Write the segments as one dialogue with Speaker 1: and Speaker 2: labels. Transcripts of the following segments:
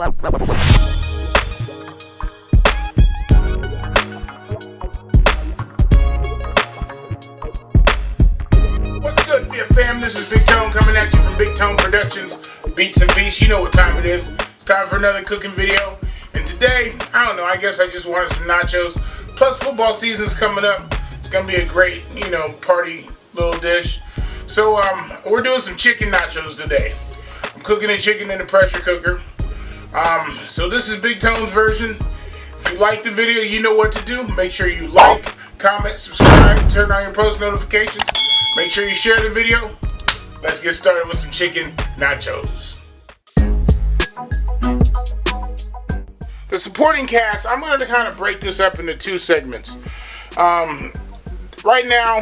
Speaker 1: good, dear fam? This is Big Tone coming at you from Big Tone Productions, Beats and Beats. You know what time it is. It's time for another cooking video. And today, I don't know, I guess I just wanted some nachos. Plus, football season's coming up. It's going to be a great, party little dish. So, we're doing some chicken nachos today. I'm cooking the chicken in the pressure cooker. So this is Big Tone's version. If you like the video, you know what to do. Make sure you like, comment, subscribe, turn on your post notifications. Make sure you share the video. Let's get started with some chicken nachos. The supporting cast, I'm going to kind of break this up into two segments. Right now,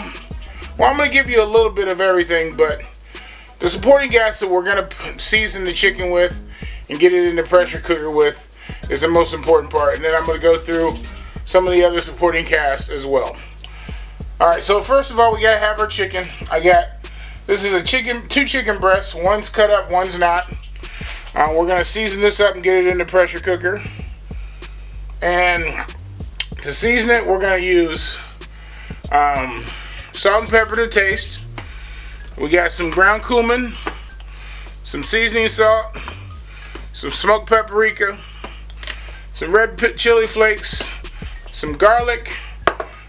Speaker 1: I'm going to give you a little bit of everything, but the supporting cast that we're going to season the chicken with and get it in the pressure cooker with is the most important part. And then I'm going to go through some of the other supporting cast as well. Alright, so first of all, we gotta have our chicken. This is two chicken breasts. One's cut up, one's not. We're gonna season this up and get it in the pressure cooker. And to season it, we're gonna use salt and pepper to taste. We got some ground cumin, some seasoning salt, some smoked paprika, some red chili flakes, some garlic.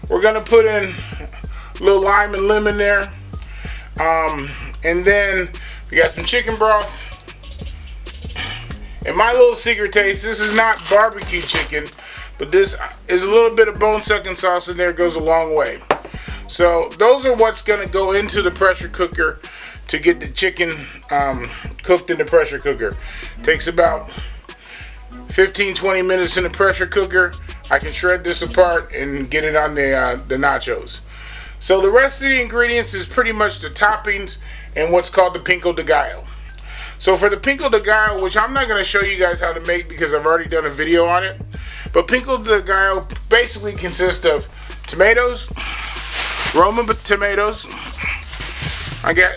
Speaker 1: We're gonna put in a little lime and lemon there. And then we got some chicken broth. And my little secret taste, this is not barbecue chicken, but this is a little bit of bone-sucking sauce in there, goes a long way. So those are what's gonna go into the pressure cooker to get the chicken cooked in the pressure cooker. Takes about 15-20 minutes in the pressure cooker. I can shred this apart and get it on the nachos. So the rest of the ingredients is pretty much the toppings and what's called the pico de gallo. So for the pico de gallo, which I'm not going to show you guys how to make because I've already done a video on it, but pico de gallo basically consists of tomatoes, Roma tomatoes. I got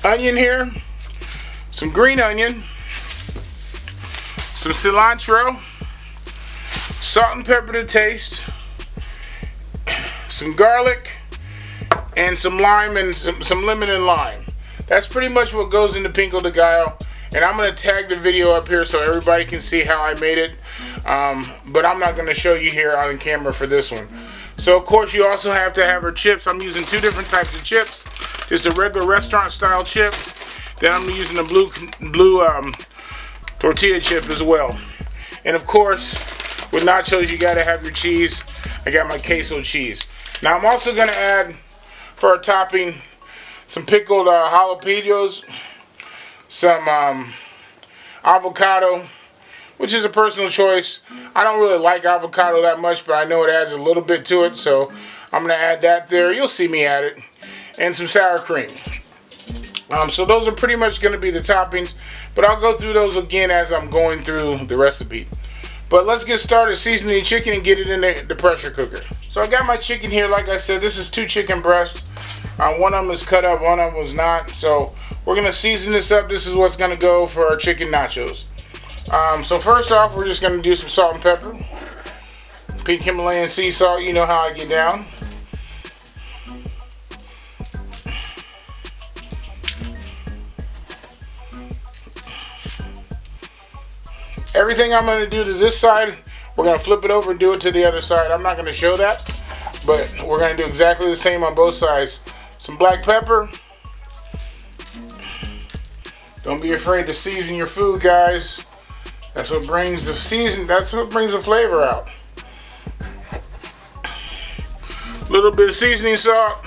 Speaker 1: onion here, some green onion, some cilantro, salt and pepper to taste, some garlic, and some lime and some lemon and lime. That's pretty much what goes into pico de gallo. And I'm going to tag the video up here so everybody can see how I made it. But I'm not going to show you here on camera for this one. So of course you also have to have our chips. I'm using two different types of chips. Just a regular restaurant style chip. Then I'm using a blue tortilla chip as well. And of course, with nachos, you gotta have your cheese. I got my queso cheese. Now I'm also gonna add, for our topping, some pickled jalapenos, some avocado, which is a personal choice. I don't really like avocado that much, but I know it adds a little bit to it, so I'm gonna add that there. You'll see me add it. And some sour cream. So those are pretty much gonna be the toppings, but I'll go through those again as I'm going through the recipe. But let's get started seasoning the chicken and get it in the pressure cooker. So I got my chicken here. Like I said, this is two chicken breasts. One of them is cut up, one of them was not. So we're going to season this up. This is what's going to go for our chicken nachos. So first off, we're just going to do some salt and pepper. Pink Himalayan sea salt, you know how I get down. Everything I'm going to do to this side, we're going to flip it over and do it to the other side. I'm not going to show that, but we're going to do exactly the same on both sides. Some black pepper. Don't be afraid to season your food, guys. That's what brings the flavor out. A little bit of seasoning salt.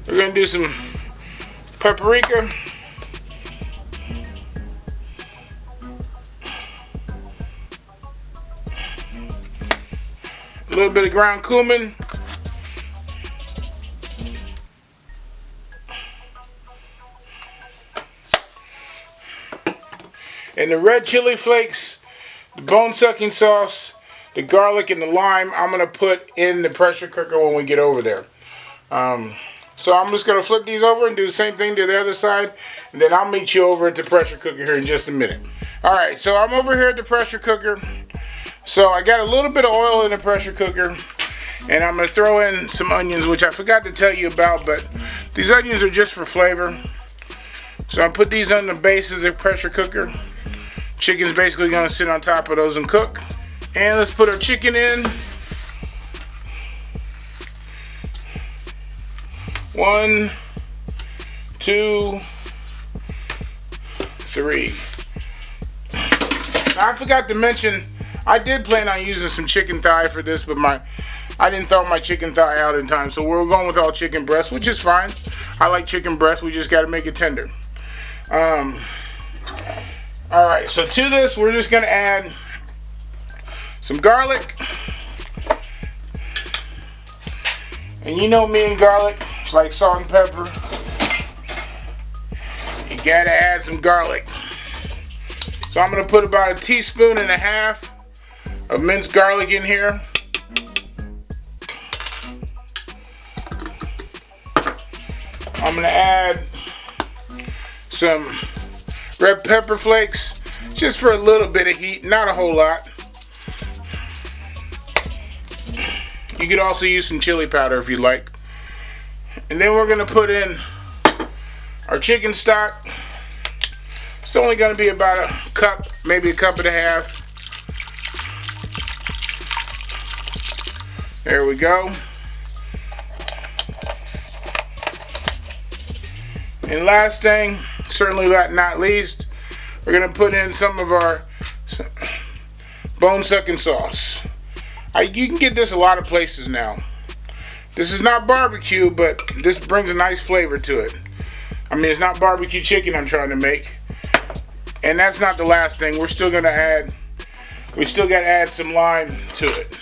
Speaker 1: We're going to do some paprika. A little bit of ground cumin. And the red chili flakes, the bone-sucking sauce, the garlic, and the lime, I'm going to put in the pressure cooker when we get over there. So I'm just going to flip these over and do the same thing to the other side, and then I'll meet you over at the pressure cooker here in just a minute. Alright, so I'm over here at the pressure cooker. So I got a little bit of oil in the pressure cooker, and I'm going to throw in some onions, which I forgot to tell you about, but these onions are just for flavor. So I put these on the base of the pressure cooker. Chicken's basically going to sit on top of those and cook. And let's put our chicken in. 1, 2, 3. Now I forgot to mention, I did plan on using some chicken thigh for this, but I didn't thaw my chicken thigh out in time, so we're going with all chicken breast, which is fine. I like chicken breast, we just got to make it tender. Alright, so to this, we're just going to add some garlic. And you know me and garlic, it's like salt and pepper. You got to add some garlic. So I'm going to put about 1.5 teaspoons of minced garlic in here. I'm going to add some red pepper flakes, just for a little bit of heat, not a whole lot. You could also use some chili powder if you like. And then we're going to put in our chicken stock. It's only going to be about a cup, maybe a cup and a half. There we go. And last thing, certainly not least, we're going to put in some of our bone-sucking sauce. You can get this a lot of places now. This is not barbecue, but this brings a nice flavor to it. I mean, it's not barbecue chicken I'm trying to make. And that's not the last thing. We still got to add some lime to it.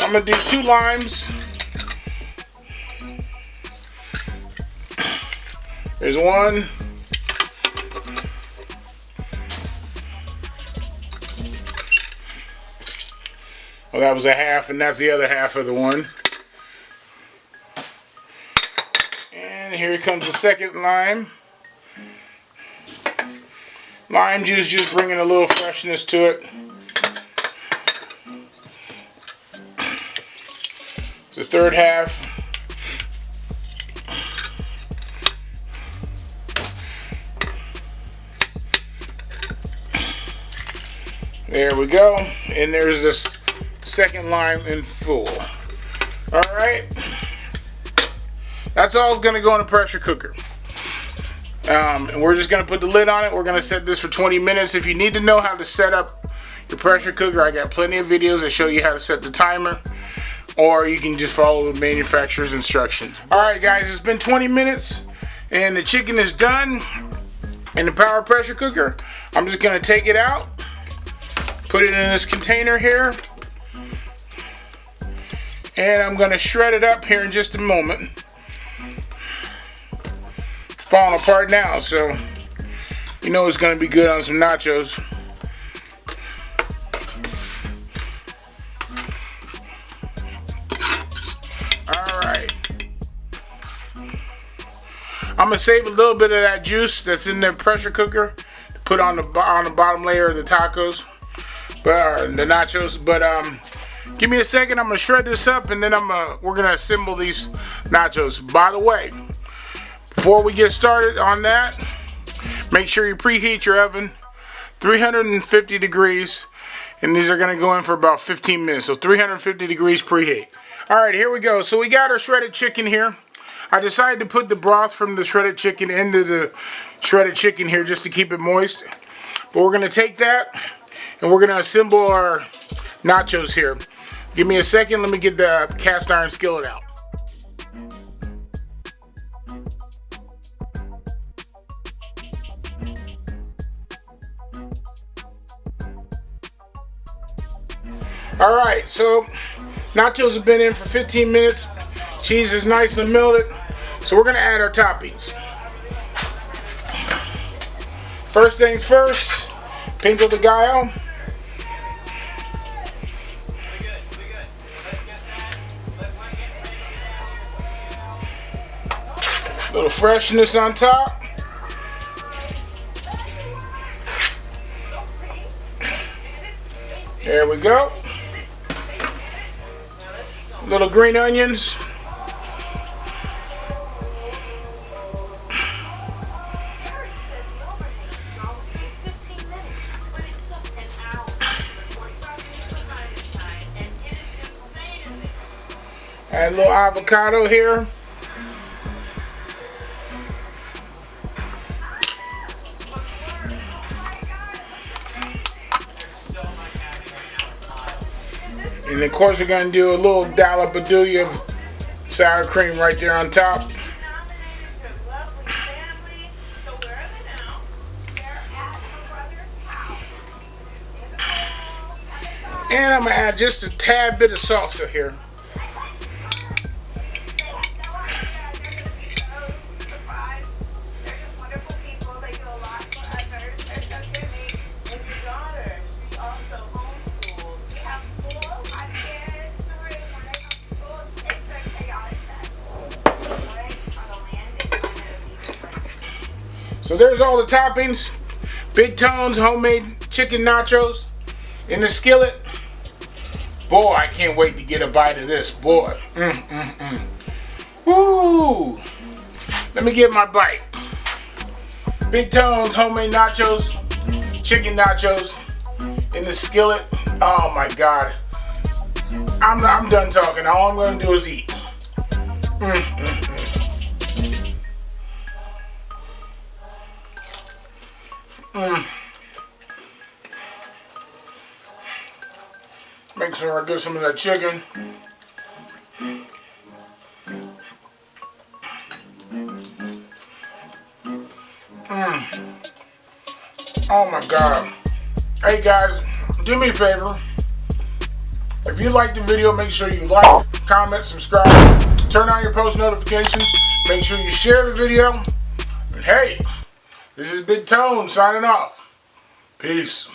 Speaker 1: I'm going to do 2 limes. There's 1. Well, that was a half, and that's the other half of the one. And here comes the second lime. Lime juice just bringing a little freshness to it. The third half. There we go. And there's this second lime in full. Alright. That's all it's going to go in a pressure cooker. And we're just going to put the lid on it. We're going to set this for 20 minutes. If you need to know how to set up your pressure cooker, I got plenty of videos that show you how to set the timer. Or you can just follow the manufacturer's instructions. Alright guys, it's been 20 minutes and the chicken is done in the power pressure cooker. I'm just going to take it out, put it in this container here, and I'm going to shred it up here in just a moment. It's falling apart now, so you know it's going to be good on some nachos. I'm going to save a little bit of that juice that's in the pressure cooker to put on the bottom layer of the tacos, the nachos. But give me a second. I'm going to shred this up, and then we're going to assemble these nachos. By the way, before we get started on that, make sure you preheat your oven 350 degrees, and these are going to go in for about 15 minutes. So 350 degrees preheat. All right, here we go. So we got our shredded chicken here. I decided to put the broth from the shredded chicken into the shredded chicken here just to keep it moist. But we're going to take that and we're going to assemble our nachos here. Give me a second. Let me get the cast iron skillet out. Alright, so nachos have been in for 15 minutes. Cheese is nice and melted. So we're going to add our toppings. First things first, pico de gallo. Little freshness on top. There we go. Little green onions. Add a little avocado here. And of course we're going to do a little dollop of sour cream right there on top. And I'm going to add just a tad bit of salsa here. So there's all the toppings. Big Tone's homemade chicken nachos in the skillet. Boy, I can't wait to get a bite of this, boy. Woo! Let me get my bite. Big Tone's homemade nachos, chicken nachos in the skillet. Oh my God. I'm done talking. All I'm gonna do is eat. Make sure I get some of that chicken. Oh my God. Hey guys, do me a favor. If you like the video, make sure you like, comment, subscribe, turn on your post notifications, make sure you share the video. And hey, this is Big Tone signing off. Peace.